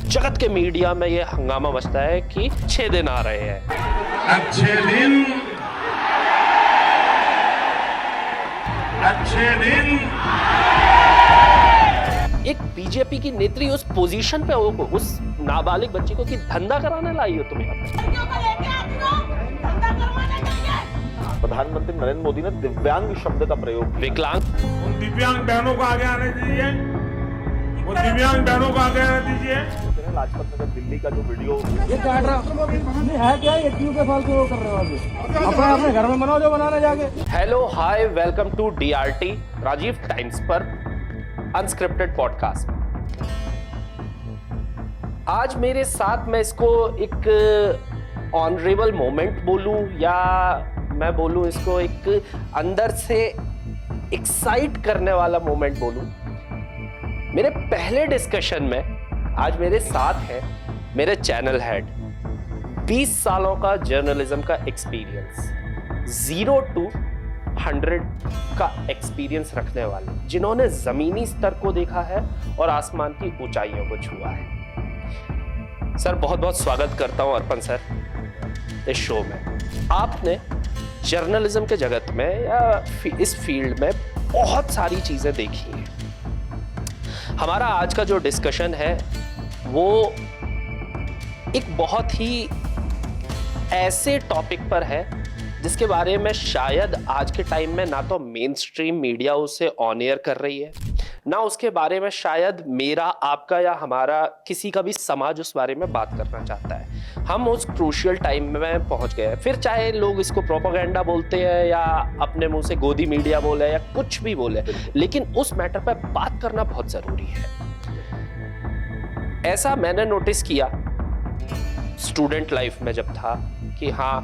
जगत के मीडिया में ये हंगामा मचता है कि 6 दिन आ रहे हैं। अच्छे दिन एक बीजेपी की नेत्री उस पोजीशन पे हो, उस नाबालिग बच्ची को कि धंधा कराने लाई हो तुम यहाँ पे। प्रधानमंत्री नरेंद्र मोदी ने दिव्यांग शब्द का प्रयोग किया। विकलांग उन दिव्यांग बहनों को आगे आने दीजिए, वो दिव्यांग बहनों को आगे आने दीजिए। लाजपत नगर दिल्ली का जो वीडियो ये काट रहा है क्या? ये क्यों के फालतू वो कर रहे हो अभी? अपने घर में बनाओ जो बनाने जाके। Hello hi welcome to DRT Rajiv Times पर अनस्क्रिप्टेड पॉडकास्ट। आज मेरे साथ मैं इसको एक ऑनरेबल मोमेंट बोलूं या मैं बोलूं इसको एक अंदर से एक्साइट करने वाला मोमेंट बोलूं। मेरे पहले डिस्कशन में आज मेरे साथ है मेरे चैनल हेड, 20 सालों का जर्नलिज्म का एक्सपीरियंस, 0 to 100 का एक्सपीरियंस रखने वाले, जिन्होंने जमीनी स्तर को देखा है और आसमान की ऊंचाइयों को छुआ है। सर बहुत बहुत स्वागत करता हूं अर्पण सर इस शो में। आपने जर्नलिज्म के जगत में या इस फील्ड में बहुत सारी चीजें देखी हैं। हमारा आज का जो डिस्कशन है वो एक बहुत ही ऐसे टॉपिक पर है जिसके बारे में शायद आज के टाइम में ना तो मेन स्ट्रीम मीडिया उसे ऑन एयर कर रही है, ना उसके बारे में शायद मेरा, आपका या हमारा किसी का भी समाज उस बारे में बात करना चाहता है। हम उस क्रूशियल टाइम में पहुंच गए हैं। फिर चाहे लोग इसको प्रोपेगेंडा बोलते हैं या अपने मुंह से गोदी मीडिया बोले या कुछ भी बोले, लेकिन उस मैटर पर बात करना बहुत जरूरी है। ऐसा मैंने नोटिस किया स्टूडेंट लाइफ में जब था कि हाँ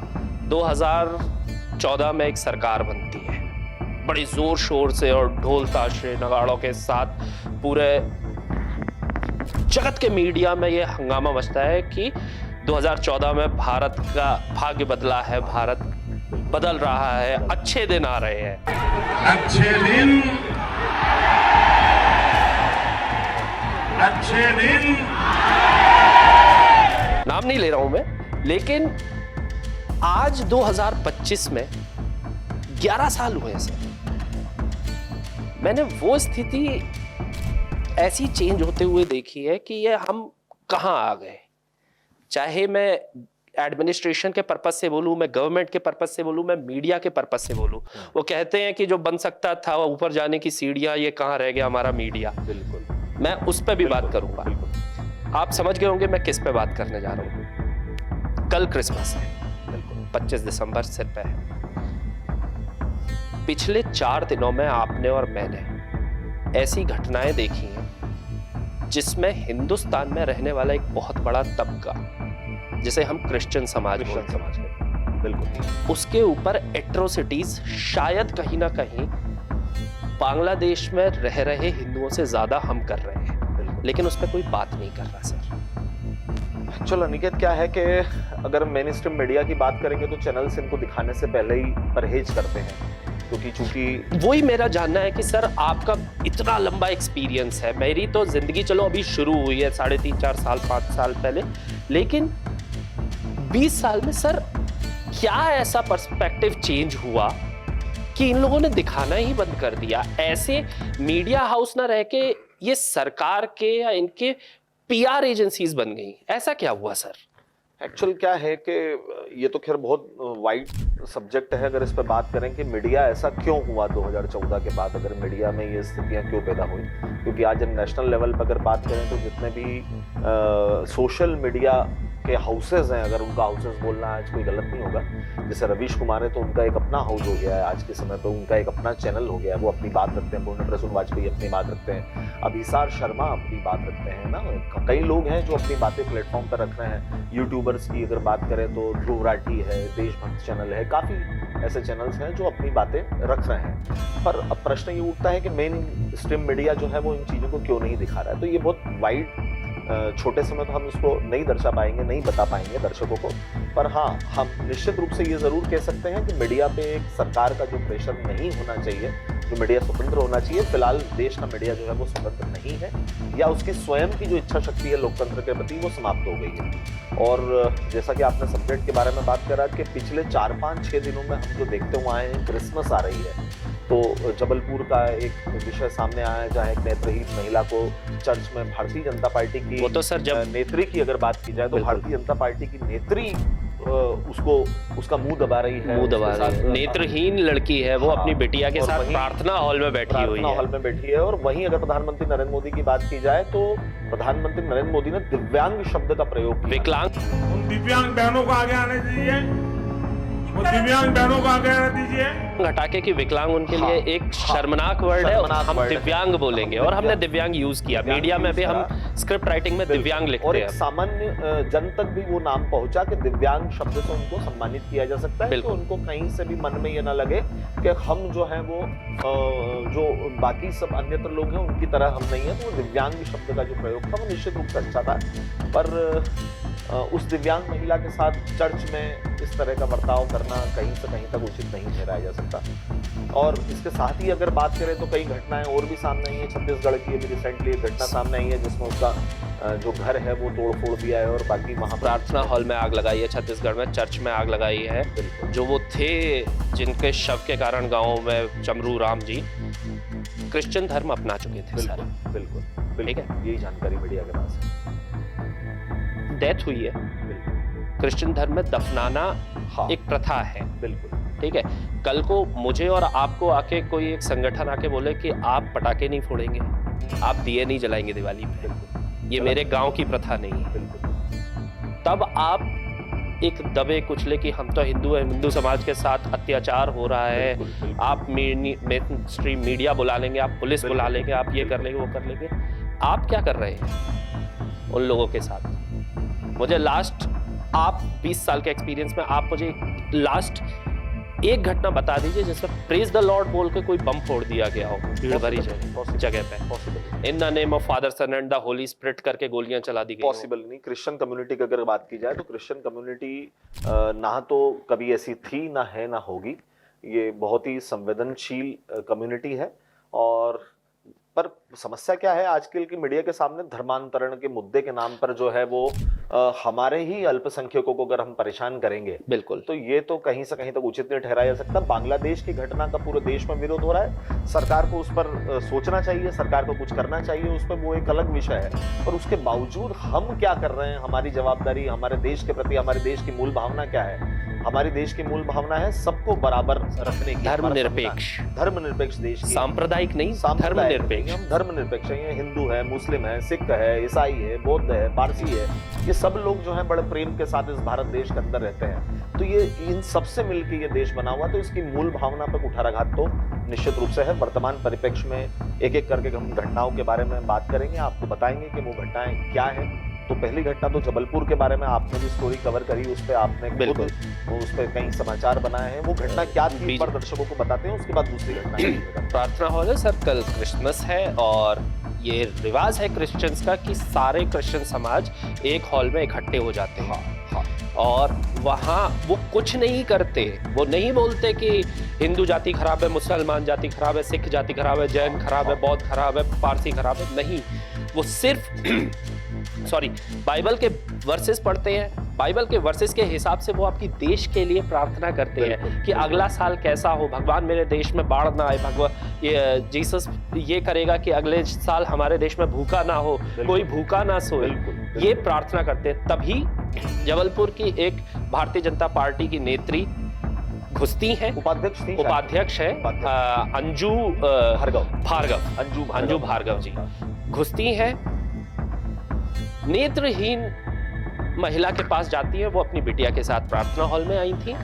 2014 में एक सरकार बनती है बड़ी जोर शोर से और ढोल ताशे नगाड़ों के साथ। पूरे जगत के मीडिया में ये हंगामा मचता है कि 2014 में भारत का भाग्य बदला है, भारत बदल रहा है, अच्छे दिन आ रहे हैं। अच्छे दिन नाम नहीं ले रहा हूं मैं, लेकिन आज 2025 में 11 साल हुए सर, मैंने वो स्थिति ऐसी चेंज होते हुए देखी है कि ये हम कहां आ गए। चाहे मैं एडमिनिस्ट्रेशन के पर्पज से बोलूं, मैं गवर्नमेंट के पर्पज से बोलूं, मैं मीडिया के पर्पज से बोलूं, वो कहते हैं कि जो बन सकता था ऊपर जाने की सीढ़ियां, ये कहां रह गया हमारा मीडिया। बिल्कुल, मैं उस पर भी बात करूंगा। आप समझ गए होंगे मैं किस पे बात करने जा रहा हूं। कल क्रिसमस है, 25 दिसंबर सिर पे है। पिछले 4 दिनों में आपने और मैंने ऐसी घटनाएं देखी हैं जिसमें हिंदुस्तान में रहने वाला एक बहुत बड़ा तबका, जिसे हम क्रिश्चियन समाज बोलते हैं, बिल्कुल, उसके ऊपर एट्रोसिटीज शायद कहीं ना कहीं बांग्लादेश में रह रहे हिंदुओं से ज्यादा हम कर रहे हैं, लेकिन उस पर कोई बात नहीं कर रहा सर। चलो अनिकेत, क्या है कि अगर मेन स्ट्रीम मीडिया की बात करेंगे तो चैनल्स इनको दिखाने से पहले ही परहेज करते हैं, क्योंकि चूंकि वही मेरा जानना है कि सर आपका इतना लंबा एक्सपीरियंस है। मेरी तो जिंदगी चलो अभी शुरू हुई है 3.5 4 साल 5 साल पहले, लेकिन 20 साल में सर क्या ऐसा पर्सपेक्टिव चेंज हुआ कि इन लोगों ने दिखाना ही बंद कर दिया? ऐसे मीडिया हाउस ना रह के ये सरकार के या इनके PR एजेंसीज बन गई, ऐसा क्या हुआ सर? एक्चुअल क्या है कि ये तो खैर बहुत वाइड सब्जेक्ट है। अगर इस पर बात करें कि मीडिया ऐसा क्यों हुआ 2014 के बाद, अगर मीडिया में ये स्थितियां क्यों पैदा हुई, क्योंकि आज हम नेशनल लेवल पर अगर बात करें तो जितने भी सोशल मीडिया के हाउसेज हैं, अगर उनका हाउसेज बोलना आज कोई गलत नहीं होगा, जैसे रवीश कुमार है तो उनका एक अपना हाउस हो गया है आज के समय पे, उनका एक अपना चैनल हो गया है, वो अपनी बात रखते हैं। पूर्ण प्रसून वाजपेयी अपनी बात रखते हैं, अभिसार शर्मा अपनी बात रखते हैं ना, कई लोग हैं जो अपनी बातें प्लेटफॉर्म पर रख रहे हैं। यूट्यूबर्स की अगर बात करें तो ध्रुव राठी है, देशभक्त चैनल है, काफ़ी ऐसे चैनल्स हैं जो अपनी बातें रख रहे हैं। पर अब प्रश्न ये उठता है कि मेन स्ट्रीम मीडिया जो है वो इन चीज़ों को क्यों नहीं दिखा रहा है। तो ये बहुत वाइड, छोटे समय तो हम इसको नहीं दर्शा पाएंगे, नहीं बता पाएंगे दर्शकों को, पर हाँ हम निश्चित रूप से ये ज़रूर कह सकते हैं कि मीडिया पे एक सरकार का जो प्रेशर नहीं होना चाहिए जो मीडिया स्वतंत्र होना चाहिए। फिलहाल देश का मीडिया जो है वो स्वतंत्र नहीं है, या उसकी स्वयं की जो इच्छा शक्ति है लोकतंत्र के प्रति वो समाप्त हो गई है। और जैसा कि आपने सब्जेक्ट के बारे में बात करा कि पिछले 4-5-6 दिनों में हम जो देखते हुए आए हैं, क्रिसमस आ रही है, तो जबलपुर का एक विषय सामने आया है जहाँ एक नेत्रहीन महिला को चर्च में भारतीय जनता पार्टी की, वो तो सर जब नेत्री की अगर बात की जाए तो भारतीय जनता पार्टी की नेत्री उसका मुंह दबा रही है, मुंह दबा रही है, नेत्रहीन लड़की है वो, अपनी बिटिया के साथ प्रार्थना हॉल में बैठी हुई है। प्रार्थना हॉल में बैठी है। और वहीं अगर प्रधानमंत्री नरेंद्र मोदी की बात की जाए तो प्रधानमंत्री नरेंद्र मोदी ने दिव्यांग शब्द का प्रयोग किया। विकलांग, उन दिव्यांग बहनों को आगे आने दीजिए, वो दिव्यांग बहनों को आगे आने दीजिए। हटा के कि विकलांग उनके लिए एक शर्मनाक वर्ड है, हम दिव्यांग बोलेंगे, और हमने दिव्यांग यूज किया। मीडिया में भी हम स्क्रिप्ट राइटिंग में दिव्यांग लिखते हैं। और एक सामान्य जन तक भी वो नाम पहुंचा कि दिव्यांग शब्द से उनको सम्मानित किया जा सकता है, तो उनको कहीं से भी मन में ये ना लगे कि हम जो है वो जो बाकी सब अन्यत्र लोग हैं उनकी तरह हम नहीं है। तो दिव्यांग शब्द का जो प्रयोग था वो निश्चित रूप से अच्छा था, पर उस दिव्यांग महिला के साथ चर्च में इस तरह का बर्ताव करना कहीं से कहीं तक उचित नहीं ठहराया जा सकता। और इसके साथ ही अगर बात करें तो कई घटनाएं और भी सामने आई है। छत्तीसगढ़ की अभी रिसेंटली एक घटना सामने आई है जिसमें उसका जो घर है वो तोड़ फोड़ दिया है, और बाकी वहां प्रार्थना हॉल में आग लगाई है, छत्तीसगढ़ में चर्च में आग लगाई है। जो वो थे जिनके शव के कारण गाँव में चमरू राम जी क्रिश्चियन धर्म अपना चुके थे सर। बिल्कुल ठीक है, यही जानकारी मीडिया के पास है। डेथ हुई है, क्रिश्चियन धर्म में दफनाना एक प्रथा है। बिल्कुल ठीक है, कल को मुझे और आपको आके कोई एक संगठन आके बोले कि आप पटाखे नहीं फोड़ेंगे, आप दिए नहीं जलाएंगे दिवाली पे, ये मेरे गांव की प्रथा नहीं है, तब आप एक दबे कुचले कि हम तो हिंदू हैं, हिंदू समाज के साथ अत्याचार हो रहा है, आप मेन स्ट्रीम मीडिया बुला लेंगे, आप पुलिस बुला लेंगे, आप ये कर लेंगे वो कर लेंगे। आप क्या कर रहे हैं उन लोगों के साथ? मुझे लास्ट, आप 20 साल के एक्सपीरियंस में आप मुझे लास्ट एक घटना बता दीजिए जिसमें प्रेज द लॉर्ड बोल के कोई बम फोड़ दिया गया हो भीड़ भरी जगह पे, in the name of father son and the holy spirit करके गोलियां चला दी गई। पॉसिबल नहीं। क्रिश्चियन कम्युनिटी की अगर बात की जाए तो क्रिश्चियन कम्युनिटी ना तो कभी ऐसी थी, ना है, ना होगी। ये बहुत ही संवेदनशील कम्युनिटी है। और पर समस्या क्या है आजकल की मीडिया के सामने, धर्मांतरण के मुद्दे के नाम पर जो है वो हमारे ही अल्पसंख्यकों को अगर हम परेशान करेंगे, बिल्कुल, तो ये तो कहीं से कहीं तक उचित नहीं ठहराया जा सकता। बांग्लादेश की घटना का पूरे देश में विरोध हो रहा है, सरकार को उस पर सोचना चाहिए, सरकार को कुछ करना चाहिए उस पर, वो एक अलग विषय है। और उसके बावजूद हम क्या कर रहे हैं, हमारी जवाबदारी हमारे देश के प्रति, हमारे देश की मूल भावना क्या है? हमारी देश की मूल भावना है सबको बराबर रखने की, धर्मनिरपेक्ष देश की, सांप्रदायिक नहीं, धर्मनिरपेक्ष। हम धर्मनिरपेक्ष हैं, हिंदू है, मुस्लिम है, सिख है, ईसाई है, बौद्ध है, पारसी है, ये सब लोग जो हैं बड़े प्रेम के साथ इस भारत देश के अंदर रहते हैं। तो ये इन सबसे मिलकर ये देश बना हुआ, तो इसकी मूल भावना पर कुठाराघात तो निश्चित रूप से है। वर्तमान परिप्रेक्ष्य में एक एक करके हम घटनाओं के बारे में बात करेंगे, आपको बताएंगे कि वो घटनाएं क्या है। तो पहली घटना तो जबलपुर के बारे में आपने भी स्टोरी कवर करी, उस पर आपने बिल्कुल उस पर कई समाचार बनाए हैं। वो घटना क्या थी एक बार दर्शकों को बताते हैं, उसके बाद दूसरी घटना। प्रार्थना हॉल है सर, कल क्रिसमस है और ये रिवाज है क्रिश्चियंस का कि सारे क्रिश्चियन समाज एक हॉल में इकट्ठे हो जाते हैं। और वहाँ वो कुछ नहीं करते, वो नहीं बोलते कि हिंदू जाति खराब है, मुसलमान जाति खराब है, सिख जाति खराब है, जैन खराब है, बौद्ध खराब है, पारसी खराब है, नहीं। वो सिर्फ बाइबल के वर्सेस पढ़ते हैं, बाइबल के वर्सेस के हिसाब से वो आपकी देश के लिए प्रार्थना करते हैं कि अगला साल कैसा हो, भगवान मेरे देश में बाढ़ ना आए, भगवान जीसस ये करेगा कि अगले साल हमारे देश में भूखा ना हो, कोई भूखा ना सोए, ये प्रार्थना करते हैं। तभी जबलपुर की एक भारतीय जनता पार्टी की नेत्री घुसती हैं, उपाध्यक्ष है अंजू भार्गव जी घुसती हैं, नेत्रहीन महिला के पास जाती है। वो अपनी बिटिया के साथ प्रार्थना हॉल में आई थी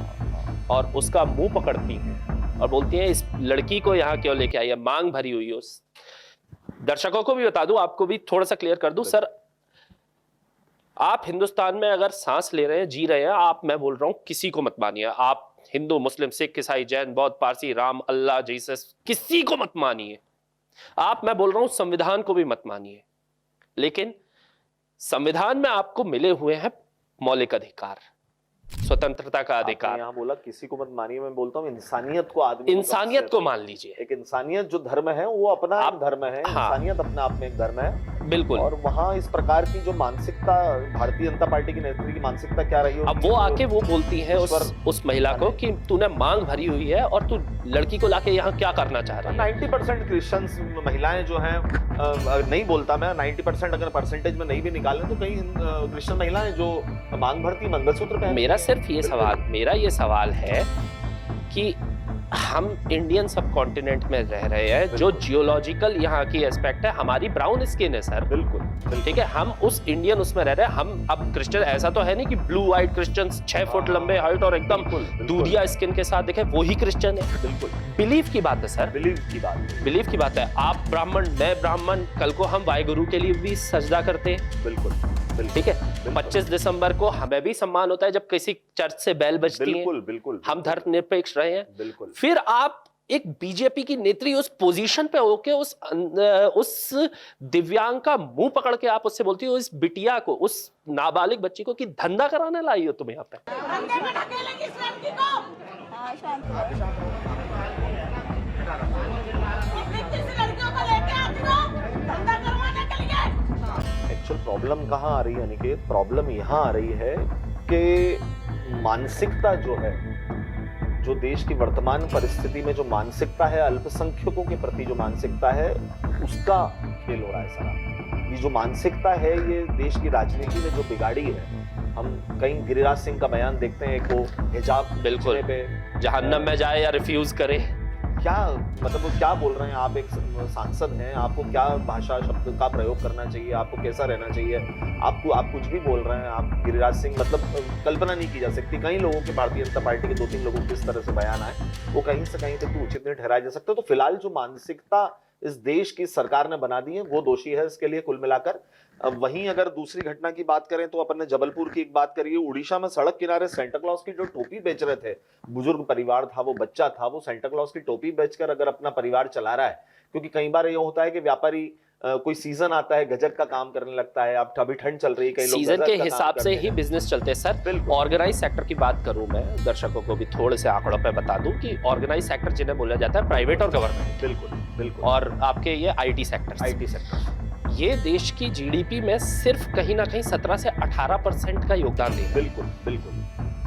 और उसका मुंह पकड़ती हैं और बोलती हैं इस लड़की को यहाँ क्यों लेके आई है, मांग भरी हुई है। दर्शकों को भी बता दूं, आपको भी थोड़ा सा क्लियर कर दूं सर, आप हिंदुस्तान में अगर सांस ले रहे हैं, जी रहे हैं, आप, मैं बोल रहा हूं किसी को मत मानिए। आप हिंदू, मुस्लिम, सिख, ईसाई, जैन, बौद्ध, पारसी, राम, अल्लाह, जीसस, किसी को मत मानिए। आप, मैं बोल रहा हूं संविधान को भी मत मानिए, लेकिन संविधान में आपको मिले हुए हैं मौलिक अधिकार, स्वतंत्रता का आपने अधिकार। यहाँ बोला किसी को मत मानिए, मैं बोलता हूँ इंसानियत को, आदमी इंसानियत को मान लीजिए। एक इंसानियत जो धर्म है वो अपना एक धर्म है, हाँ। इंसानियत अपने आप में एक धर्म है। बिल्कुल। और वहाँ इस प्रकार की जो मानसिकता, भारतीय जनता पार्टी की नेत्री की मानसिकता क्या रही अब वो आके वो बोलती है उस महिला को कि तूने मांग भरी हुई है और तू लड़की को लाके यहाँ क्या करना चाह रही है। 90% क्रिश्चियंस महिलाएं जो हैं, नहीं बोलता मैं 90%, अगर परसेंटेज में नहीं भी निकालें तो कई क्रिश्चियन महिलाएं जो मांग भरती मंगलसूत्र पहनती हैं। मेरा ये सवाल है कि हम इंडियन सब कॉन्टिनेंट में रह रहे हैं, जो जियोलॉजिकल यहाँ की एस्पेक्ट है, हमारी ब्राउन स्किन है सर। बिल्कुल ठीक है, हम उस इंडियन उसमें रह रहे हैं। हम अब क्रिश्चियन ऐसा तो है नहीं कि ब्लू व्हाइट क्रिश्चियंस 6 फुट लंबे हाइट और एकदम दूधिया स्किन के साथ दिखे वही क्रिश्चियन है। बिल्कुल बिलीफ की बात है सर, बिलीफ की बात है। आप ब्राह्मण, मैं ब्राह्मण, कल को हम वाहेगुरु के लिए भी सजदा करते हैं। बिल्कुल ठीक है, 25 दिसंबर को हमें भी सम्मान होता है जब किसी चर्च से बेल बजती है। बिल्कुल हम धर्मनिरपेक्ष रहे हैं। बिल्कुल। फिर आप एक बीजेपी की नेत्री उस पोजीशन पे होके उस दिव्यांग का मुंह पकड़ के आप उससे बोलती हो, इस बिटिया को, उस नाबालिग बच्ची को, कि धंधा कराने लाई हो तुम यहाँ पे। एक्चुअल प्रॉब्लम कहाँ आ रही है अनिकेत? प्रॉब्लम यहाँ आ रही है कि मानसिकता जो है, जो देश की वर्तमान परिस्थिति में जो मानसिकता है, अल्पसंख्यकों के प्रति जो मानसिकता है, उसका खेल हो रहा है सारा। ये जो मानसिकता है ये देश की राजनीति में जो बिगाड़ी है। हम कहीं गिरिराज सिंह का बयान देखते हैं, एक वो हिजाब बिल्कुल पे जहन्नम में जाए या रिफ्यूज करे। क्या मतलब वो क्या बोल रहे हैं? आप एक सांसद हैं, आपको क्या भाषा शब्द का प्रयोग करना चाहिए, आपको कैसा रहना चाहिए, आप कुछ भी बोल रहे हैं। आप गिरिराज सिंह, मतलब कल्पना नहीं की जा सकती कई लोगों के, भारतीय जनता पार्टी के 2-3 लोगों के इस तरह से बयान आए, वो कहीं से कहीं तक उचित नहीं ठहराया जा सकता। तो फिलहाल जो मानसिकता इस देश की सरकार ने बना दी है वो दोषी है इसके लिए कुल मिलाकर। अब वहीं अगर दूसरी घटना की बात करें तो अपन ने जबलपुर की एक बात करी है। उड़ीसा में सड़क किनारे सेंटा क्लॉज की जो टोपी बेच रहे थे, बुजुर्ग परिवार था, वो बच्चा था, वो सेंटा क्लॉज की टोपी बेचकर अगर अपना परिवार चला रहा है। क्योंकि कई बार ये होता है कि व्यापारी कोई सीजन आता है, गजक का काम करने लगता है। अब अभी ठंड चल रही है, कई लोग सीजन के हिसाब से ही बिजनेस चलते हैं सर। ऑर्गेनाइज सेक्टर की बात करूं मैं, दर्शकों को भी थोड़े से आंकड़ों पे बता दूं कि ऑर्गेनाइज सेक्टर जिन्हें बोला जाता है प्राइवेट और गवर्नमेंट। बिल्कुल। और आपके ये आईटी सेक्टर, ये देश की जीडीपी में सिर्फ कहीं ना कहीं 17 से 18% का योगदान दे। बिल्कुल।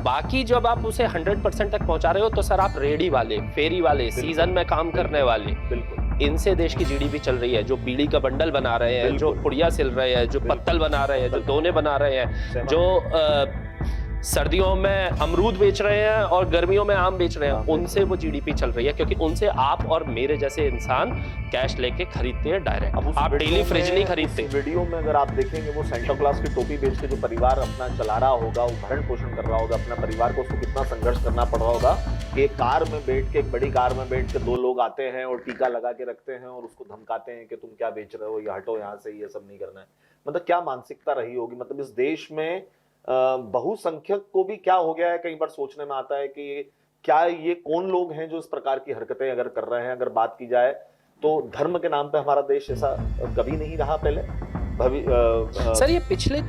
बाकी जब आप उसे 100% तक पहुंचा रहे हो तो सर आप रेडी वाले, फेरी वाले, सीजन में काम करने वाले, बिल्कुल इनसे देश की जीडीपी चल रही है। जो बीड़ी का बंडल बना रहे हैं, जो पुड़िया सिल रहे हैं, जो पत्तल बना रहे हैं, जो दोने बना रहे हैं, जो सर्दियों में अमरूद बेच रहे हैं और गर्मियों में आम बेच रहे हैं, उनसे वो जीडीपी चल रही है। क्योंकि उनसे आप और मेरे जैसे इंसान कैश लेके खरीदते हैं डायरेक्ट। आप डेली फ्रिज नहीं खरीदते। वीडियो में अगर आप देखेंगे वो सेंटा क्लॉज की टोपी बेच के जो परिवार अपना चला रहा होगा, वो भरण पोषण कर रहा होगा अपना परिवार को, उसको कितना संघर्ष करना पड़ रहा होगा कि एक कार में बैठ के, एक बड़ी कार में बैठ के 2 लोग आते हैं और टीका लगा के रखते हैं और उसको धमकाते हैं कि तुम क्या बेच रहे हो, ये हटो यहाँ से, ये सब नहीं करना है। मतलब क्या मानसिकता रही होगी? मतलब इस देश में बहुसंख्यक को भी क्या हो गया है, कई बार सोचने में आता है कि क्या ये कौन लोग हैं जो इस प्रकार की हरकतें अगर कर रहे हैं। अगर बात की जाए तो धर्म के नाम पे हमारा देश ऐसा कभी नहीं रहा पहले। सर ये पिछले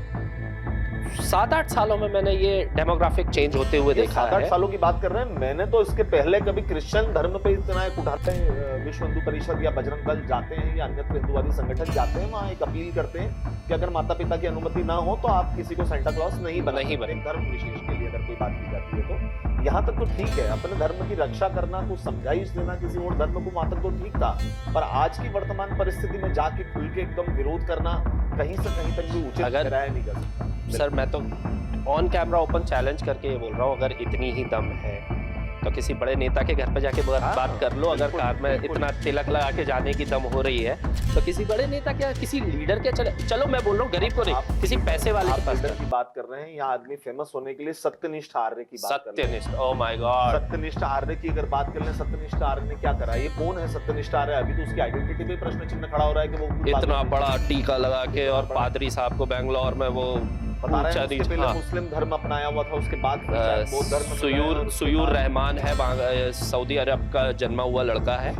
7-8 सालों में मैंने ये डेमोग्राफिक चेंज होते हुए देखा है। 7-8 सालों की बात कर रहे हैं। मैंने तो इसके पहले कभी क्रिश्चियन धर्म पे इतना एक उठाते हैं, विश्व हिंदू परिषद या बजरंग दल जाते हैं या अन्य हिंदुवादी संगठन जाते हैं, वहाँ एक अपील करते हैं कि अगर माता पिता की अनुमति ना हो तो आप किसी को सेंटा क्लॉज नहीं बने धर्म विशेष के लिए अगर कोई बात की जाती है तो। यहाँ तक तो ठीक है, अपने धर्म की रक्षा करना, कुछ समझाइश देना किसी और धर्म को, वहां तक तो ठीक था। पर आज की वर्तमान परिस्थिति में जाके खुल के एकदम विरोध करना कहीं से कहीं तक भी उचित ठहराया नहीं जा सकता। सर मैं तो ऑन कैमरा ओपन चैलेंज करके ये बोल रहा हूँ, अगर इतनी ही दम है तो किसी बड़े नेता के घर पे जाके बात कर लो। अगर कार में इतना तिलक लगा के जाने की दम हो रही है तो किसी बड़े नेता, क्या किसी लीडर के, चलो मैं बोल रहा हूँ गरीब को नहीं, किसी पैसे वाले के पास की बात कर रहे हैं। यहाँ आदमी फेमस होने के लिए सत्यनिष्ठ आर्य की बात कर रहे हैं। सत्यनिष्ठ, ओह माय गॉड, सत्यनिष्ठ आर्य की अगर बात कर लें, सत्यनिष्ठ आर्य ने क्या करा? ये कौन है सत्यनिष्ठ आर्य? अभी तो उसकी आइडेंटिटी पे प्रश्न चिन्ह खड़ा हो रहा है कि वो इतना बड़ा टीका लगा के और पादरी साहब को बेंगलोर में वो मुस्लिम धर्म अपनाया हुआ था, उसके बाद बौद्ध धर्म। सुयूर रहमान है, सऊदी अरब का जन्मा हुआ लड़का है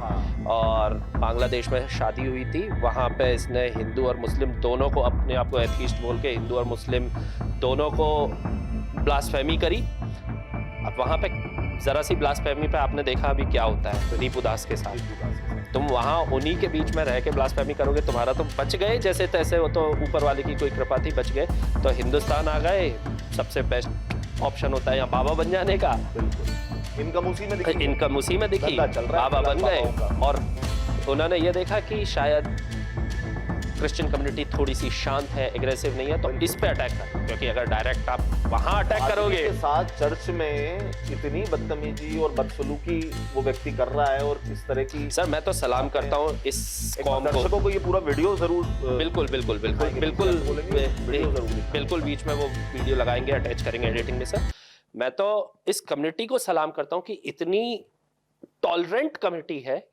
और बांग्लादेश में शादी हुई थी। वहाँ पे इसने हिंदू और मुस्लिम दोनों को, अपने आप को एथीस्ट बोल के हिंदू और मुस्लिम दोनों को ब्लास्फेमी करी अब वहां पे जरा सी ब्लास्फेमी पे आपने देखा अभी क्या होता है दीप उदास के साथ। तुम वहां उन्हीं के बीच में रह के ब्लास्फेमी करोगे, तुम्हारा तो बच गए जैसे तैसे, वो तो ऊपर वाले की कोई कृपा थी, बच गए। तो हिंदुस्तान आ गए, सबसे बेस्ट ऑप्शन होता है यहाँ बाबा बन जाने का। इनकम उसी में दिखी, इनकम उसी में दिखी, धंधा चल रहा है, बाबा बन गए। बाबाओं का। और उन्होंने ये देखा कि शायद क्रिश्चियन कम्युनिटी थोड़ी सी शांत है, एग्रेसिव नहीं है, तो इस पे अटैक कर, क्योंकि अगर डायरेक्ट आप वहां अटैक करोगे के साथ चर्च में इतनी बदतमीजी और बदसलूकी वो व्यक्ति कर रहा है, और इस तरह की। सर मैं तो सलाम करता हूँ इस कौम को। दर्शकों को ये पूरा वीडियो जरूर बिल्कुल बिल्कुल बिल्कुल बिल्कुल बिल्कुल बीच में वो वीडियो लगाएंगे, अटैच करेंगे एडिटिंग में। सर मैं तो इस कम्युनिटी को सलाम करता हूँ कि इतनी टॉलरेंट कम्युनिटी है।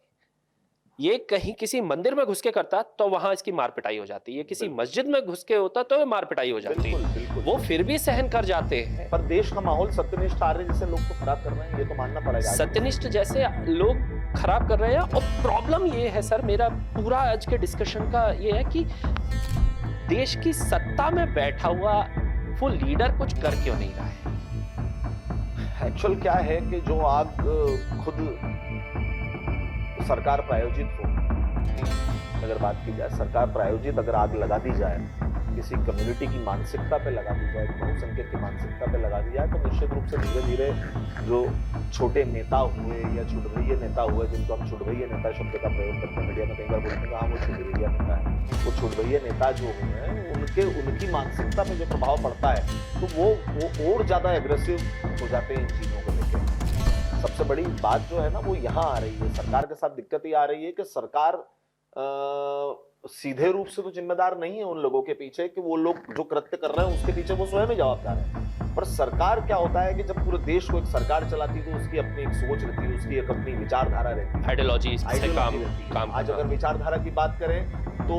ये कहीं किसी मंदिर में घुस के करता तो वहां इसकी मार पिटाई हो जाती है, किसी मस्जिद में घुस के होता तो मार पिटाई हो जाती है, वो फिर भी सहन कर जाते हैं। पर देश का माहौल सत्यनिष्ठ आर्य जैसे लोग तो खराब कर रहे हैं, ये तो मानना पड़ेगा। सत्यनिष्ठ जैसे लोग खराब कर रहे हैं। और प्रॉब्लम ये है सर, मेरा पूरा आज के डिस्कशन का ये है कि देश की सत्ता में बैठा हुआ वो लीडर कुछ कर क्यों नहीं रहा है। एक्चुअल क्या है कि जो आग खुद सरकार प्रायोजित हो, अगर बात की जाए सरकार प्रायोजित अगर आग लगा दी जाए, किसी कम्युनिटी की मानसिकता पे लगा दी जाए, बहुसंख्यक की मानसिकता पे लगा दी जाए, तो निश्चित रूप से धीरे धीरे जो छोटे नेता हुए या छुटभइये नेता हुए, जिनको हम छुटभइये नेता शब्द का प्रयोग करते हैं मीडिया में कई बार बोलते हैं हाँ वो छुटभइया नेता है, वो छुटभइये नेता जो हुए हैं उनकी मानसिकता पे जो प्रभाव पड़ता है, तो वो और ज्यादा एग्रेसिव हो जाते हैं इन चीजों को लेकर। सबसे बड़ी बात जो है ना वो यहाँ आ रही है, सरकार के साथ दिक्कत ये आ रही है कि सरकार सीधे रूप से तो जिम्मेदार नहीं है उन लोगों के पीछे, कि वो लोग जो कृत्य कर रहे हैं उसके पीछे वो स्वयं ही जवाबदार है। पर सरकार क्या होता है कि जब पूरे देश को एक सरकार चलाती है तो उसकी अपनी एक सोच रहती है, उसकी एक अपनी विचारधारा रहती है, आइडियोलॉजी से काम। आज अगर विचारधारा की बात करें तो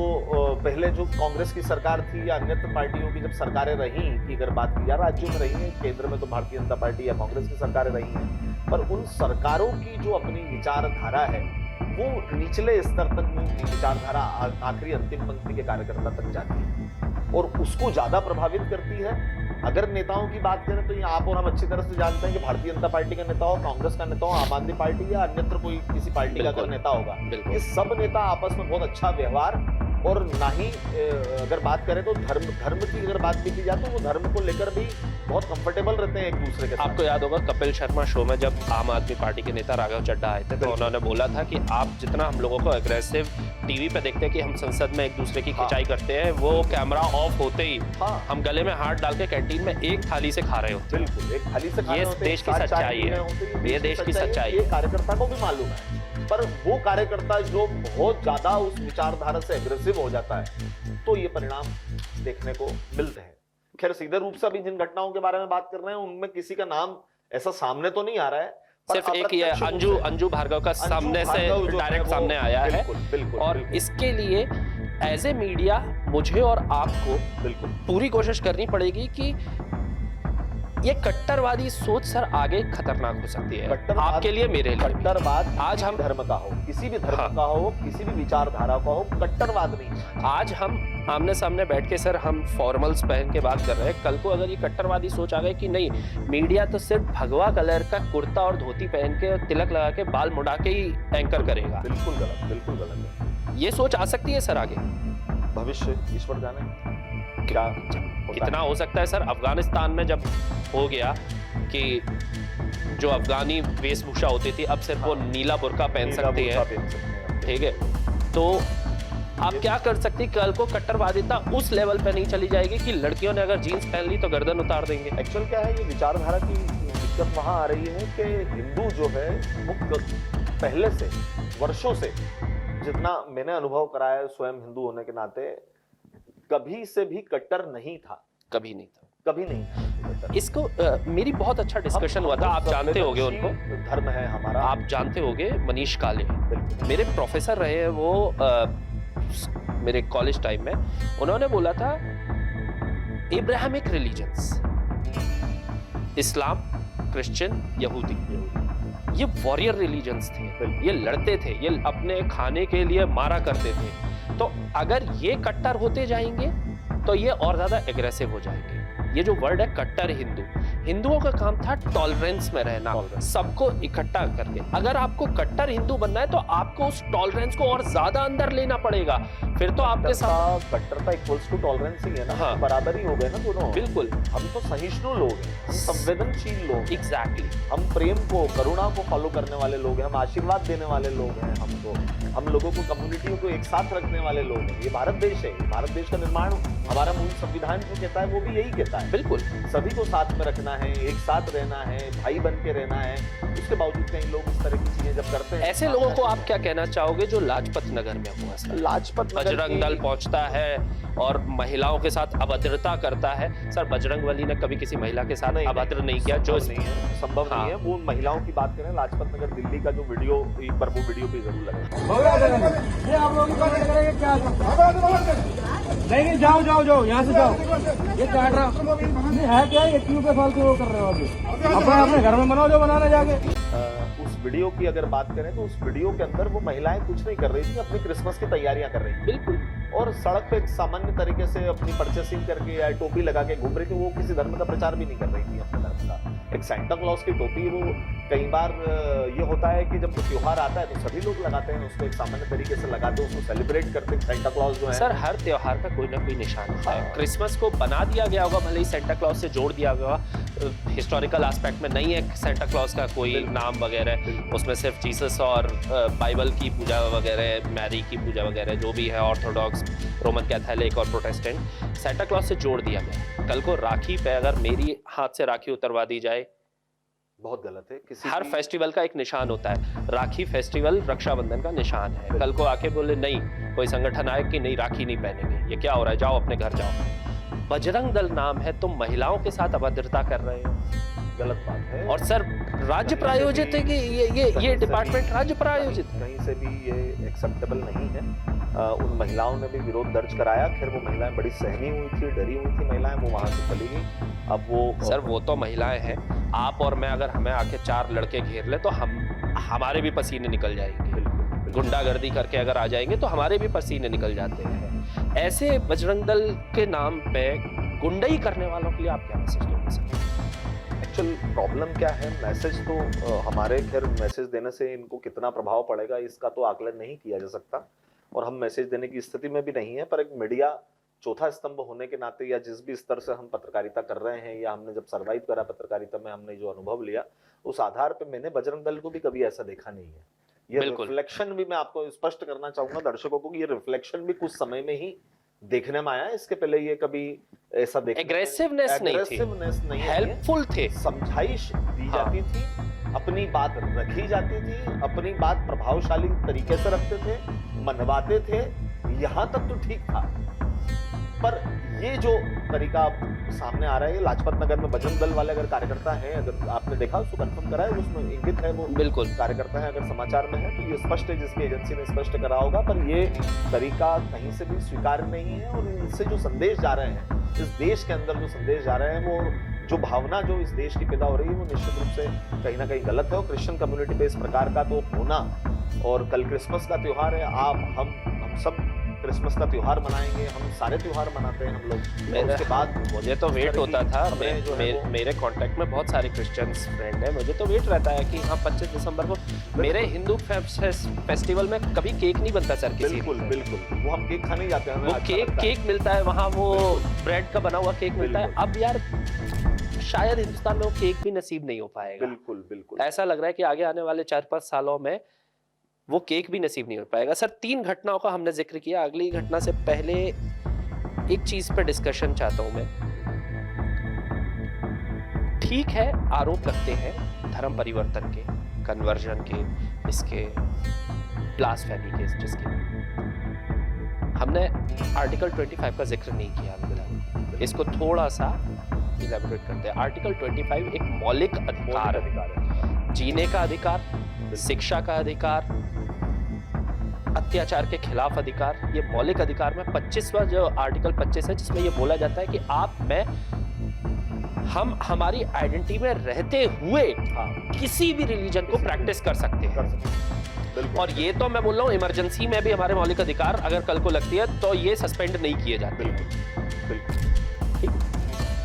पहले जो कांग्रेस की सरकार थी या अन्य पार्टियों की जब सरकारें रही की अगर बात की जाए, राज्यों में रही है, केंद्र में तो भारतीय जनता पार्टी या कांग्रेस की सरकारें रही हैं, पर उन सरकारों की जो अपनी विचारधारा है वो निचले स्तर तक विचारधारा आखिरी अंतिम पंक्ति के कार्यकर्ता तक जाती है और उसको ज्यादा प्रभावित करती है। अगर नेताओं की बात करें तो ये आप और हम अच्छी तरह से जानते हैं कि भारतीय जनता पार्टी का नेता हो, कांग्रेस का नेता हो, आम आदमी पार्टी या अन्यत्र कोई किसी पार्टी का अगर नेता होगा, ये सब नेता आपस में बहुत अच्छा व्यवहार और ना ही अगर बात करें तो धर्म की अगर बात की जाए तो वो धर्म को लेकर भी बहुत कंफर्टेबल रहते हैं एक दूसरे के साथ। आपको याद होगा कपिल शर्मा शो में जब आम आदमी पार्टी के नेता राघव चड्ढा आए थे तो उन्होंने बोला था कि आप जितना हम लोगों को एग्रेसिव टीवी पे देखते हैं कि हम संसद में एक दूसरे की खिंचाई करते हैं, वो कैमरा ऑफ होते ही हम गले में हाथ डाल के कैंटीन में एक थाली से खा रहे होते हैं। बिल्कुल, एक थाली से खा रहे होते हैं। ये देश की सच्चाई है, ये देश की सच्चाई है, ये कार्यकर्ता को भी मालूम है। पर वो कार्यकर्ता जो बहुत ज्यादा उस विचारधारा से एग्रेसिव हो जाता है तो ये परिणाम देखने को मिलते हैं। खैर सीधे रूप से अभी जिन घटनाओं के बारे में बात कर रहे हैं उनमें किसी का नाम ऐसा सामने तो नहीं आ रहा है, सिर्फ एक ये अंजू भार्गव का सामने से डायरेक्ट सामने आया है। बिल्कुल, और इसके लिए एज ए मीडिया मुझे और आपको बिल्कुल पूरी कोशिश करनी पड़ेगी कि ये कट्टरवादी सोच सर आगे खतरनाक हो सकती है, आपके लिए मेरे लिए। कट्टरवाद आज हम धर्म का हो, किसी भी धर्म का हो, किसी भी विचारधारा का हो, कट्टरवाद नहीं। आज हम आमने सामने बैठ के सर हम फॉर्मल्स पहन के बात कर रहे हैं, कल को अगर ये कट्टरवादी सोच आ गई कि नहीं मीडिया तो सिर्फ भगवा कलर का कुर्ता और धोती पहन के और तिलक लगा के बाल मुड़ा के ही एंकर करेगा, बिल्कुल गलत, बिल्कुल गलत है। ये सोच आ सकती है सर आगे। भविष्य ईश्वर जाने क्या कितना हो सकता है सर। अफगानिस्तान में जब हो गया कि जो अफगानी वेशभूषा होती थी अब सिर्फ वो नीला बुर्का पहन सकती है, ठीक है, तो आप क्या कर सकती, कल को कट्टरवादिता उस लेवल पे नहीं चली जाएगी कि लड़कियों ने अगर जीन्स पहन ली तो गर्दन उतार देंगे। एक्चुअल क्या है, ये विचारधारा की दिक्कत वहां आ रही है कि हिंदू जो है वो पहले से वर्षों से जितना मैंने अनुभव कराया है स्वयं हिंदू होने के नाते, कभी से भी कट्टर नहीं था, कभी नहीं था, कभी नहीं था। इसको मेरी बहुत अच्छा डिस्कशन हुआ था, आप जानते होंगे उनको, धर्म है हमारा, आप जानते होंगे मनीष काले मेरे प्रोफेसर रहे हैं, वो मेरे कॉलेज टाइम में उन्होंने बोला था एब्राहमिक रिलीजन्स, इस्लाम, क्रिश्चियन, यहूदी, ये वॉरियर रिलीजन्स थे, ये लड़ते थे, ये अपने खाने के लिए मारा करते थे। तो अगर ये कट्टर होते जाएंगे तो ये और ज्यादा एग्रेसिव हो जाएंगे। ये जो वर्ड है कट्टर हिंदू, हिंदुओं का काम था टॉलरेंस में रहना, Tolerance। सबको इकट्ठा करके। अगर आपको कट्टर हिंदू बनना है तो आपको उस टॉलरेंस को और ज्यादा अंदर लेना पड़ेगा, फिर तो आपके साथ कट्टरता इक्वल्स टू टॉलरेंस ही है ना। हाँ। बराबर ही हो गए ना दोनों। बिल्कुल हम तो सहिष्णु लोग हैं, हम संवेदनशील लोग हैं, एग्जैक्टली हम प्रेम को, करुणा को फॉलो करने वाले लोग हैं, हम आशीर्वाद देने वाले लोग हैं। हम लोगों को, कम्युनिटियों को एक साथ रखने वाले लोग हैं। ये भारत देश है, भारत देश का निर्माण हमारा मूल संविधान जो कहता है वो भी यही कहता है। बिल्कुल सभी को साथ में रखना है, एक साथ रहना है, भाई बन के रहना है। उसके बावजूद कई लोग इस तरह की चीजें जब करते हैं। ऐसे लोगों को आप क्या कहना चाहोगे जो लाजपत नगर में हुआ सर? लाजपत नगर बजरंग दल पहुंचता है और महिलाओं के साथ अभद्रता करता है। सर बजरंगबली ने कभी किसी महिला के साथ अभद्र नहीं किया, जो नहीं है, संभव हाँ। नहीं है। वो महिलाओं की बात करें, लाजपत नगर दिल्ली का जो वीडियो, एक बार वो वीडियो पे जरूर लगा। हो गया करेंगे। ये आप लोग की बातें करेंगे क्या? नहीं जाओ जाओ जाओ, यहाँ से जाओ। ये काट रहा नहीं है क्या? ये क्यों पे फालतू वो कर रहे हो अभी? अपने अपने घर में बनाओ जो बनाने जाके। उस वीडियो की अगर बात करें तो उस वीडियो के अंदर वो महिलाएं कुछ नहीं कर रही थी, अपनी क्रिसमस की तैयारियां कर रही थी। बिल्कुल और सड़क पे एक सामान्य तरीके से अपनी परचेसिंग करके या टोपी लगा के घूम रही थी। वो किसी धर्म का प्रचार भी नहीं कर रही थी अपने धर्म का। एक सेंटा क्लॉज की टोपी, वो कई बार ये होता है कि जब त्योहार आता है तो सभी लोग लगाते हैं उसको, एक सामान्य तरीके से लगाते हैं, उसको सेलिब्रेट करते हैं। सेंटा क्लॉज जो है सर, हर त्योहार का कोई ना कोई निशान होता है। क्रिसमस को बना दिया गया होगा, भले ही सेंटा क्लॉज से जोड़ दिया गया, हिस्टोरिकल एस्पेक्ट में नहीं है सेंटा क्लॉज का कोई नाम वगैरह, उसमें सिर्फ जीसस और बाइबल की पूजा वगैरह, मैरी की पूजा वगैरह जो भी है, ऑर्थोडॉक्स, रोमन कैथोलिक और प्रोटेस्टेंट, सेंटा क्लॉज से जोड़ दिया गया। कल को राखी पे अगर मेरी हाथ से राखी उतरवा दी जाए, बहुत गलत है। किसी हर फेस्टिवल का एक निशान होता है, राखी फेस्टिवल रक्षाबंधन का निशान है। कल को आके बोले नहीं, कोई संगठन आए कि नहीं राखी नहीं पहनेंगे, ये क्या हो रहा है, जाओ अपने घर जाओ। बजरंग दल नाम है, तुम महिलाओं के साथ अभद्रता कर रहे हो, गलत बात है। और सर राज्य प्रायोजित है कि ये डिपार्टमेंट राज्य प्रायोजित है। कहीं से भी ये एक्सेप्टेबल नहीं है। उन महिलाओं ने भी विरोध दर्ज कराया। खैर वो महिलाएं बड़ी सहमी हुई थी, डरी हुई थी महिलाएं, वो वहां से चली गई। अब वो सर वो तो महिलाएं हैं, आप और मैं अगर हमें आके 4 लड़के घेर ले तो हमारे भी पसीने निकल जाएंगे। गुंडागर्दी करके अगर आ जाएंगे तो हमारे भी पसीने निकल जाते हैं। ऐसे बजरंग दल के नाम पे गुंडाई करने वालों के लिए आप क्या मैसेज दोगे सर? एक्चुअल प्रॉब्लम क्या है, मैसेज तो हमारे, खैर मैसेज देने से इनको कितना प्रभाव पड़ेगा इसका तो आकलन नहीं किया जा सकता, और हम मैसेज देने की स्थिति में भी नहीं है। पर एक मीडिया चौथा स्तंभ होने के नाते, या जिस भी स्तर से हम पत्रकारिता कर रहे हैं, या हमने जब सर्वाइव करा पत्रकारिता में, हमने जो अनुभव लिया, उस आधार पे मैंने बजरंग दल को भी कभी ऐसा देखा नहीं है। ये रिफ्लेक्शन भी मैं आपको स्पष्ट करना चाहूंगा दर्शकों को, ये रिफ्लेक्शन भी कुछ समय में ही देखने में आया। इसके पहले ये कभी ऐसा देखने एग्रेसिवनेस नहीं थी, हेल्पफुल थे, समझाइश दी जाती थी, अपनी बात रखी जाती थी, अपनी बात प्रभावशाली तरीके से रखते थे, मनवाते थे, यहाँ तक तो ठीक था। पर ये जो तरीका सामने आ रहा है, ये लाजपत नगर में बजरंग दल वाले अगर कार्यकर्ता हैं, अगर आपने देखा उसको कंफर्म करा है, उसमें इंगित है वो बिल्कुल कार्यकर्ता है, अगर समाचार में है तो ये स्पष्ट है, जिसकी एजेंसी ने स्पष्ट करा होगा। पर ये तरीका कहीं से भी स्वीकार्य नहीं है, और इनसे जो संदेश जा रहे हैं, इस देश के अंदर जो संदेश जा रहे हैं, वो जो भावना जो इस देश की पैदा हो रही है, वो निश्चित रूप से कहीं ना कहीं गलत है। और क्रिश्चियन कम्युनिटी पे इस प्रकार का तो होना, और कल क्रिसमस का त्योहार है, हम सब क्रिसमस का त्योहार मनाएंगे, हम सारे त्योहार मनाते हैं हम लोग। उसके बाद मुझे तो वेट होता था, मेरे कांटेक्ट में बहुत सारे क्रिश्चियंस फ्रेंड हैं, मुझे तो वेट रहता है कि हाँ 25 दिसंबर को मेरे हिंदू फेस्टिवल में कभी केक नहीं बनता सर किसी। बिल्कुल वो हम केक खाने जाते हैं, वो केक मिलता है वहाँ, वो ब्रेड का बना हुआ केक मिलता है। अब यार शायद हिंदुस्तान में वो केक भी नसीब नहीं हो पाएगा। बिल्कुल ऐसा लग रहा है कि आगे आने वाले 4-5 सालों में वो केक भी नसीब नहीं हो पाएगा। सर 3 घटनाओं का हमने जिक्र किया, अगली घटना से पहले एक चीज पे डिस्कशन चाहता हूं मैं। ठीक है, आरोप लगते हैं धर्म परिवर्तन के, कन्वर्जन के, इसके ब्लास्फेमी के, जिसके हमने आर्टिकल 25 का जिक्र नहीं किया अभी, इसको थोड़ा सा इलैबोरेट करते हैं। आर्टिकल 25 एक मौलिक अधिकार है, जीने का अधिकार, शिक्षा का अधिकार, अत्याचार के खिलाफ अधिकार। ये मौलिक अधिकार में 25वां जो आर्टिकल 25 है, जिसमें ये बोला जाता है कि हम हमारी आइडेंटिटी में रहते हुए किसी भी रिलीजन को प्रैक्टिस कर सकते हैं। और ये तो मैं बोल रहा हूँ, इमरजेंसी में भी हमारे मौलिक अधिकार अगर कल को लगती है तो ये सस्पेंड नहीं किए जाते।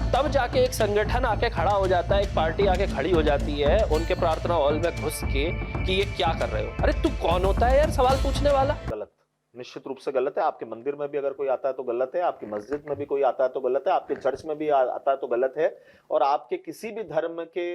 तब जाके एक संगठन आके खड़ा हो जाता है, एक पार्टी आके खड़ी हो जाती है उनके प्रार्थना हॉल में घुस के कि ये क्या कर रहे हो। अरे तू कौन होता है यार सवाल पूछने वाला? गलत, निश्चित रूप से गलत है। आपके मंदिर में भी अगर कोई आता है तो गलत है, आपकी मस्जिद में भी कोई आता है तो गलत है, आपके चर्च में भी आता है तो गलत है, और आपके किसी भी धर्म के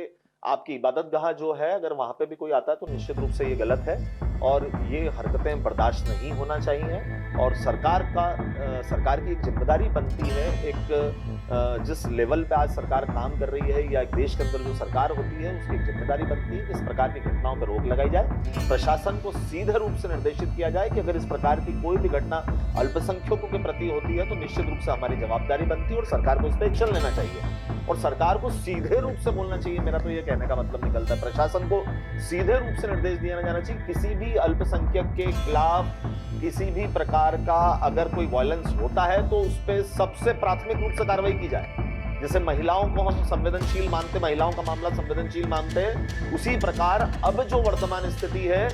आपकी इबादत गाह जो है अगर वहां पे भी कोई आता है तो निश्चित रूप से ये गलत है और ये हरकतें बर्दाश्त नहीं होना चाहिए। और सरकार की एक जिम्मेदारी बनती है, एक जिस लेवल पे आज सरकार काम कर रही है या एक देश के अंदर जो सरकार होती है उसकी एक जिम्मेदारी बनती है कि इस प्रकार की घटनाओं पर रोक लगाई जाए, प्रशासन को सीधे रूप से निर्देशित किया जाए कि अगर इस प्रकार की कोई भी घटना अल्पसंख्यकों के प्रति होती है तो निश्चित रूप से हमारी जवाबदारी बनती है और सरकार को इस पर एक्शन लेना चाहिए और सरकार को सीधे रूप से बोलना चाहिए। मेरा तो ये कहने का मतलब निकलता है, प्रशासन को सीधे रूप से निर्देश दिया जाना चाहिए किसी भी अल्पसंख्यक के खिलाफ किसी भी प्रकार का अगर कोई वायलेंस होता है तो उस पर सबसे प्राथमिक रूप से कार्रवाई की जाए। जैसे महिलाओं को हम संवेदनशील मानते, महिलाओं का मामला संवेदनशील मानते हैं, उसी प्रकार अब जो वर्तमान स्थिति है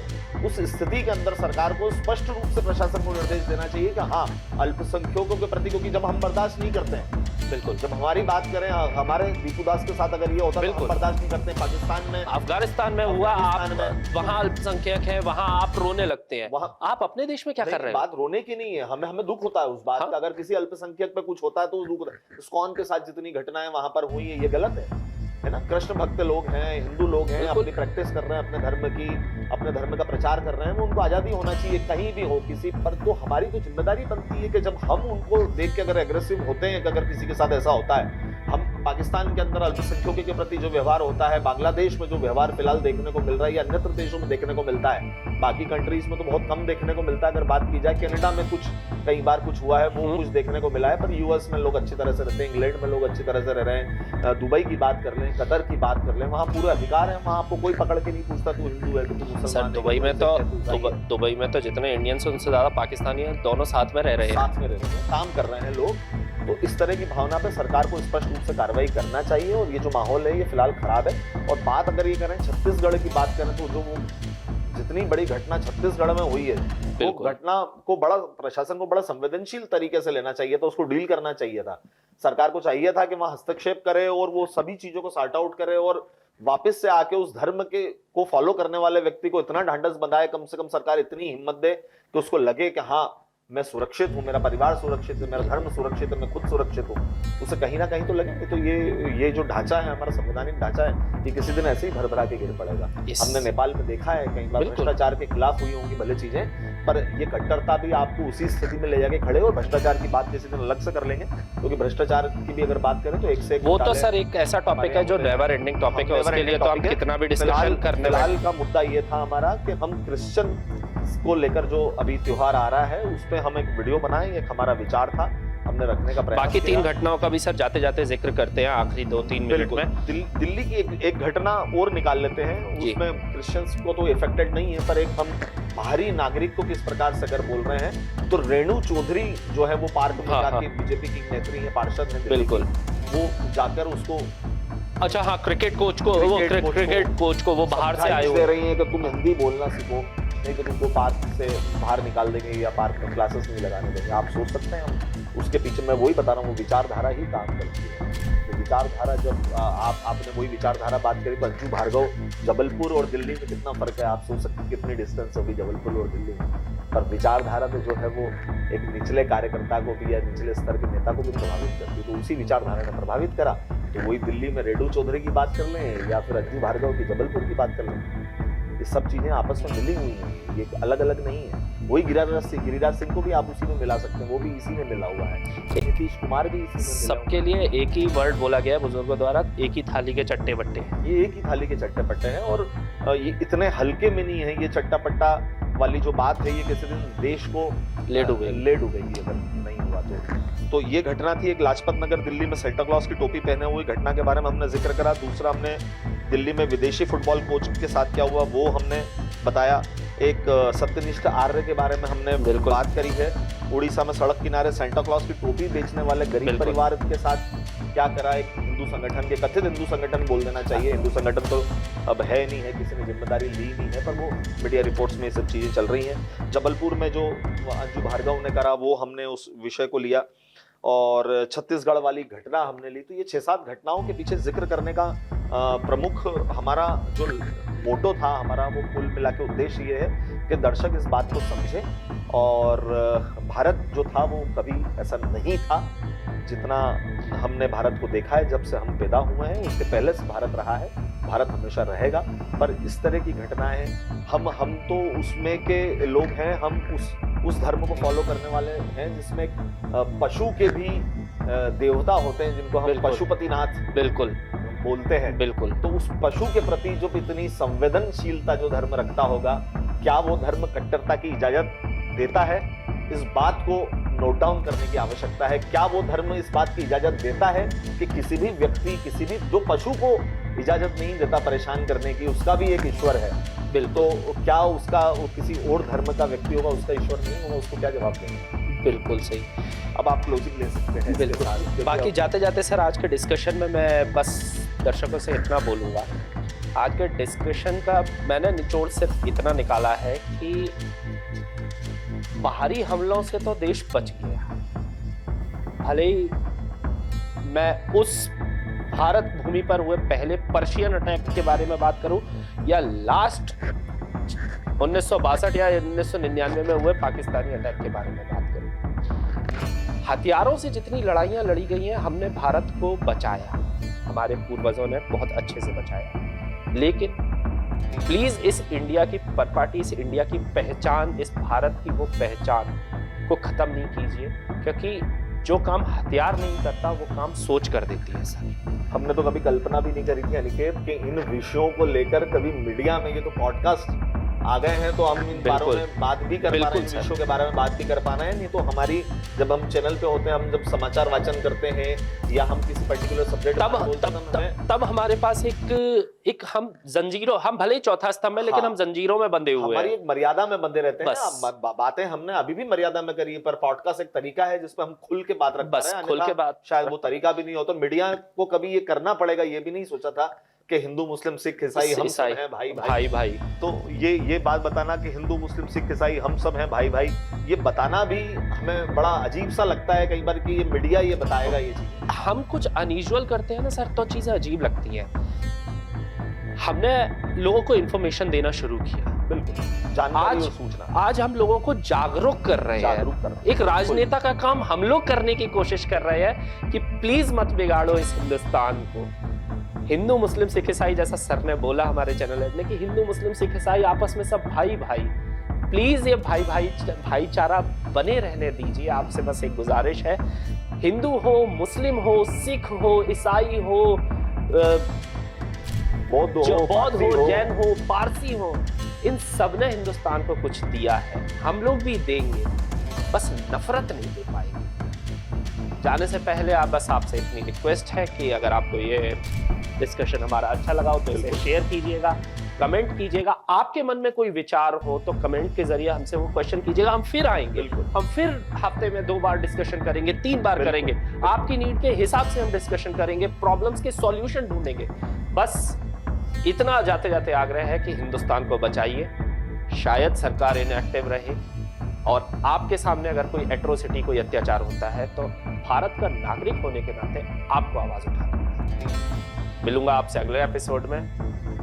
उस स्थिति के अंदर सरकार को स्पष्ट रूप से प्रशासन को निर्देश देना चाहिए कि हाँ अल्पसंख्यकों के प्रति, क्योंकि जब हम बर्दाश्त नहीं करते हैं, बिल्कुल जब हमारी बात करें हमारे दीपू दास के साथ अगर ये होता है तो हम बर्दाश्त नहीं करते। पाकिस्तान में, अफगानिस्तान में हुआ, आप वहां अल्पसंख्यक है, वहां आप रोने लगते हैं, आप अपने देश में क्या कर रहे हैं? बात रोने की नहीं है, हमें दुख होता है उस बात का। अगर किसी अल्पसंख्यक पे कुछ होता है तो दुख होता है। इस्कॉन के साथ जितनी घटनाएं वहां पर हुई है ये गलत है ना। कृष्ण भक्त लोग हैं, हिंदू लोग हैं, अपनी प्रैक्टिस कर रहे हैं, अपने धर्म का प्रचार कर रहे हैं, वो उनको आजादी होना चाहिए कहीं भी हो किसी पर। तो हमारी तो जिम्मेदारी बनती है कि जब हम उनको देख के अगर एग्रेसिव होते हैं, अगर किसी के साथ ऐसा होता है, हम पाकिस्तान के अंदर अल्पसंख्यकों के प्रति जो व्यवहार होता है, बांग्लादेश में जो व्यवहार फिलहाल देखने को मिल रहा है या अन्य देशों में देखने को मिलता है, बाकी कंट्रीज में तो बहुत कम देखने को मिलता है। अगर बात की जाए कनाडा में कई बार कुछ हुआ है, वो कुछ देखने को मिला है, पर यूएस में लोग अच्छी तरह से रहते हैं, इंग्लैंड में लोग अच्छी तरह से रह रहे हैं, दुबई की बात कर लें, कतर की बात कर लें, वहाँ पूरा अधिकार है, वहाँ आपको कोई पकड़ के नहीं पूछता तू हिंदू है कि तू मुसलमान है। दुबई में तो जितने इंडियंस उनसे ज्यादा पाकिस्तानी हैं, दोनों साथ में रह रहे हैं, काम कर रहे हैं लोग। तो इस तरह की भावना पे सरकार को स्पष्ट रूप से कार्रवाई करना चाहिए और ये जो माहौल है ये फिलहाल खराब है। और बात अगर ये करें छत्तीसगढ़ की बात करें तो जो जितनी बड़ी घटना छत्तीसगढ़ में हुई है वो घटना को प्रशासन को बड़ा संवेदनशील तरीके से लेना चाहिए था, उसको डील करना चाहिए था। सरकार को चाहिए था कि वहां हस्तक्षेप करे और वो सभी चीजों को सॉर्ट आउट करे और वापस से आके उस धर्म को फॉलो करने वाले व्यक्ति को इतना ढांढस बंधाए, कम से कम सरकार इतनी हिम्मत दे कि उसको लगे कि हाँ मैं सुरक्षित हूँ, मेरा परिवार सुरक्षित है, मेरा धर्म सुरक्षित है, मैं खुद सुरक्षित हूँ। उसे कहीं ना कहीं तो लगे। तो ये जो ढांचा है, हमारा संवैधानिक ढांचा है, ये किसी दिन ऐसे ही भरभरा के गिर पड़ेगा। हमने नेपाल में देखा है कई बार भ्रष्टाचार के खिलाफ हुई होंगी भले चीजें, पर ये कट्टरता भी आपको उसी स्थिति में ले जाके खड़े। और भ्रष्टाचार की बात किसी दिन अलग से कर लेंगे, क्योंकि भ्रष्टाचार की भी अगर बात करें तो एक से एक वो तो सर एक ऐसा टॉपिक है जो नेवर एंडिंग टॉपिक है, उसके लिए तो हम कितना भी डिस्कशन करने। फिलहाल का मुद्दा ये था हमारा कि हम क्रिश्चियन को लेकर जो अभी त्योहार आ रहा है उस पे हम एक वीडियो बनाए, एक हमारा विचार था, हमने रखने का प्रयास। बाकी 3 घटनाओं का भी सर जाते जाते जिक्र करते हैं आखिरी 2-3 मिनट में। दिल्ली की एक घटना और निकाल लेते हैं, उसमें क्रिश्चियंस को तो इफेक्टेड नहीं है, पर एक हम बाहरी नागरिक को किस प्रकार से अगर बोल रहे हैं तो रेणु चौधरी जो है वो पार्क में जाके बीजेपी की नेत्री है, पार्षद है, बिल्कुल वो जाकर उसको अच्छा हाँ क्रिकेट कोच को वो बाहर से आए दे रही है कि तुम हिंदी बोलना सीखो, नहीं तो तुमको पार्क से बाहर निकाल देंगे या पार्क में क्लासेस नहीं लगाने देंगे। आप सोच सकते हैं हम उसके पीछे, मैं वही बता रहा हूँ, वो विचारधारा ही काम करती है। तो विचारधारा जब आपने वही विचारधारा बात करी, अंजू भार्गव, जबलपुर और दिल्ली में कितना फर्क है, आप सोच सकते हैं कितनी डिस्टेंस होगी जबलपुर और दिल्ली में। पर विचारधारा तो जो है वो एक निचले कार्यकर्ता को भी या निचले स्तर के नेता को भी प्रभावित करती है। तो उसी विचारधारा ने प्रभावित करा, तो वही दिल्ली में रेणु चौधरी की बात कर लें या फिर अंजू भार्गव की जबलपुर की बात कर लें, ये सब चीजें आपस में मिली हुई हैं, ये अलग अलग नहीं है। वही गिरिराज सिंह को भी आप उसी में मिला सकते हैं, वो भी इसी में मिला हुआ है, नीतीश कुमार भी इसी में। सबके लिए एक ही वर्ड बोला गया है बुजुर्गों द्वारा, एक ही थाली के चट्टे बट्टे। ये एक ही थाली के चट्टे पट्टे हैं और ये इतने हल्के में नहीं है। ये चट्टा पट्टा वाली जो बात है ये किसी दिन देश को ले डूबेगी अगर नहीं हुआ तो ये घटना थी एक लाजपत नगर दिल्ली में सेंटा क्लॉज की टोपी पहने हुई घटना के बारे में हमने जिक्र करा। दूसरा हमने दिल्ली में विदेशी फुटबॉल कोच के साथ क्या हुआ वो हमने बताया। एक सत्यनिष्ठ आर्य के बारे में हमने बात करी है। उड़ीसा में सड़क किनारे सेंटा क्लॉज की टोपी बेचने वाले गरीब परिवार के साथ क्या करा एक हिंदू संगठन के, कथित हिंदू संगठन बोल देना चाहिए, हिंदू संगठन तो अब है नहीं है, किसी ने जिम्मेदारी ली नहीं है, पर वो मीडिया रिपोर्ट्स में ये सब चीजें चल रही हैं। जबलपुर में जो अंजू भार्गव ने करा वो हमने उस विषय को लिया। और छत्तीसगढ़ वाली घटना हमने ली, तो ये 6-7 घटनाओं के पीछे जिक्र करने का प्रमुख हमारा जो मोटो था, हमारा वो कुल मिला के उद्देश्य ये है कि दर्शक इस बात को समझे। और भारत जो था वो कभी ऐसा नहीं था जितना हमने भारत को देखा है जब से हम पैदा हुए हैं। उसके पहले से भारत रहा है, भारत हमेशा रहेगा। पर इस तरह की घटनाएं हम तो उसमें के लोग हैं, हम उस धर्म को फॉलो करने वाले हैं जिसमें पशु के भी देवता होते हैं, जिनको हम पशुपतिनाथ बिल्कुल बोलते हैं। बिल्कुल। तो उस पशु के प्रति जो इतनी संवेदनशीलता जो धर्म रखता होगा, क्या वो धर्म कट्टरता की इजाजत देता है? इस बात को नोट डाउन करने की आवश्यकता है। क्या वो धर्म इस बात की इजाजत देता है कि किसी भी व्यक्ति, किसी भी जो पशु को इजाजत नहीं देता परेशान करने की, उसका भी एक ईश्वर है? तो क्या उसका किसी और धर्म का व्यक्ति होगा, उसका ईश्वर नहीं होगा? उसको क्या जवाब देंगे? बिल्कुल सही। अब आप क्लोजिंग ले सकते हैं। बिल्कुल। बाकी जाते जाते सर आज के डिस्कशन में मैं बस दर्शकों से इतना बोलूँगा, आज के डिस्कशन का मैंने निचोड़ सिर्फ इतना निकाला है कि बाहरी हमलों से तो देश बच गया। भले ही मैं उस भारत भूमि पर हुए पहले पर्शियन अटैक के बारे में बात करूं या लास्ट 1962 या 1999 में हुए पाकिस्तानी अटैक के बारे में बात करूं, हथियारों से जितनी लड़ाइयां लड़ी गई हैं हमने भारत को बचाया, हमारे पूर्वजों ने बहुत अच्छे से बचाया। लेकिन प्लीज इस इंडिया की परपाटी, इस इंडिया की पहचान, इस भारत की वो पहचान को खत्म नहीं कीजिए, क्योंकि जो काम हथियार नहीं करता वो काम सोच कर देती है सर। हमने तो कभी कल्पना भी नहीं करी थी अनिकेत कि इन विषयों को लेकर कभी मीडिया में, ये तो पॉडकास्ट आ गए हैं तो हम इन बारों में बात भी कर पा रहे हैं, इन विषयों के बारे में बात भी कर पाना है। नहीं तो हमारी जब हम चैनल पे होते हैं, हम जब समाचार वाचन करते हैं या हम किसी पर्टिकुलर सब्जेक्ट तब हमारे पास एक हम जंजीरों, हम भले ही चौथा स्तंभ में, लेकिन हम जंजीरों में बंधे हुए हैं, हमारी एक मर्यादा में बंधे रहते हैं। बातें हमने अभी भी मर्यादा में करी है, पर पॉडकास्ट एक तरीका है जिसपे हम खुल के बात रख रहे हैं। खुल के बात शायद वो तरीका भी नहीं होता। मीडिया को कभी ये करना पड़ेगा, ये भी नहीं सोचा था कि हिंदू मुस्लिम सिख ईसाई हम सब हैं भाई। तो ये बात बताना कि हिंदू मुस्लिम सिख ईसाई हम सब हैं भाई, ये बताना भी हमें बड़ा अजीब सा लगता है कई बार कि ये मीडिया ये बताएगा ये चीज। हम कुछ अनयूजुअल करते हैं ना सर, तो चीजें अजीब लगती हैं। हमने लोगों को इंफॉर्मेशन देना शुरू किया, बिल्कुल जानकारी और सूचना। आज हम लोगों को जागरूक कर रहे हैं। एक राजनेता का काम हम लोग करने की कोशिश कर रहे हैं कि प्लीज मत बिगाड़ो इस हिंदुस्तान को। हिंदू मुस्लिम सिख ईसाई, जैसा सर ने बोला हमारे चैनल में कि हिंदू मुस्लिम सिख ईसाई आपस में सब भाई, प्लीज ये भाईचारा बने रहने दीजिए। आपसे बस एक गुजारिश है, हिंदू हो, मुस्लिम हो, सिख हो, ईसाई हो, बौद्ध हो, जैन हो, पारसी हो, इन सब ने हिंदुस्तान को कुछ दिया है, हम लोग भी देंगे, बस नफरत नहीं दे पाएंगे। जाने से पहले आपसे इतनी रिक्वेस्ट है कि अगर आपको ये डिस्कशन हमारा अच्छा लगा हो तो इसे शेयर कीजिएगा, कमेंट कीजिएगा। आपके मन में कोई विचार हो तो कमेंट के जरिए हमसे वो क्वेश्चन कीजिएगा, हम फिर आएंगे। हम फिर हफ्ते में 2 बार डिस्कशन करेंगे, 3 बार करेंगे। आपकी नीड के हिसाब से हम डिस्कशन करेंगे, प्रॉब्लम्स के सॉल्यूशन ढूंढेंगे। बस इतना जाते जाते आग्रह है कि हिंदुस्तान को बचाइए। शायद सरकार इनएक्टिव रहे और आपके सामने अगर कोई एट्रोसिटी, कोई अत्याचार होता है तो भारत का नागरिक होने के नाते आपको आवाज उठानी है। मिलूंगा आपसे अगले एपिसोड में,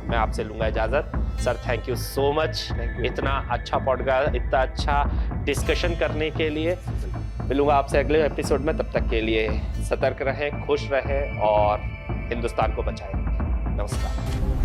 मैं आपसे लूंगा इजाजत। Sir thank you so much, इतना अच्छा पॉडकास्ट, इतना अच्छा डिस्कशन करने के लिए। मिलूंगा आपसे अगले एपिसोड में, तब तक के लिए सतर्क रहें, खुश रहें और हिंदुस्तान को बचाएं। नमस्कार।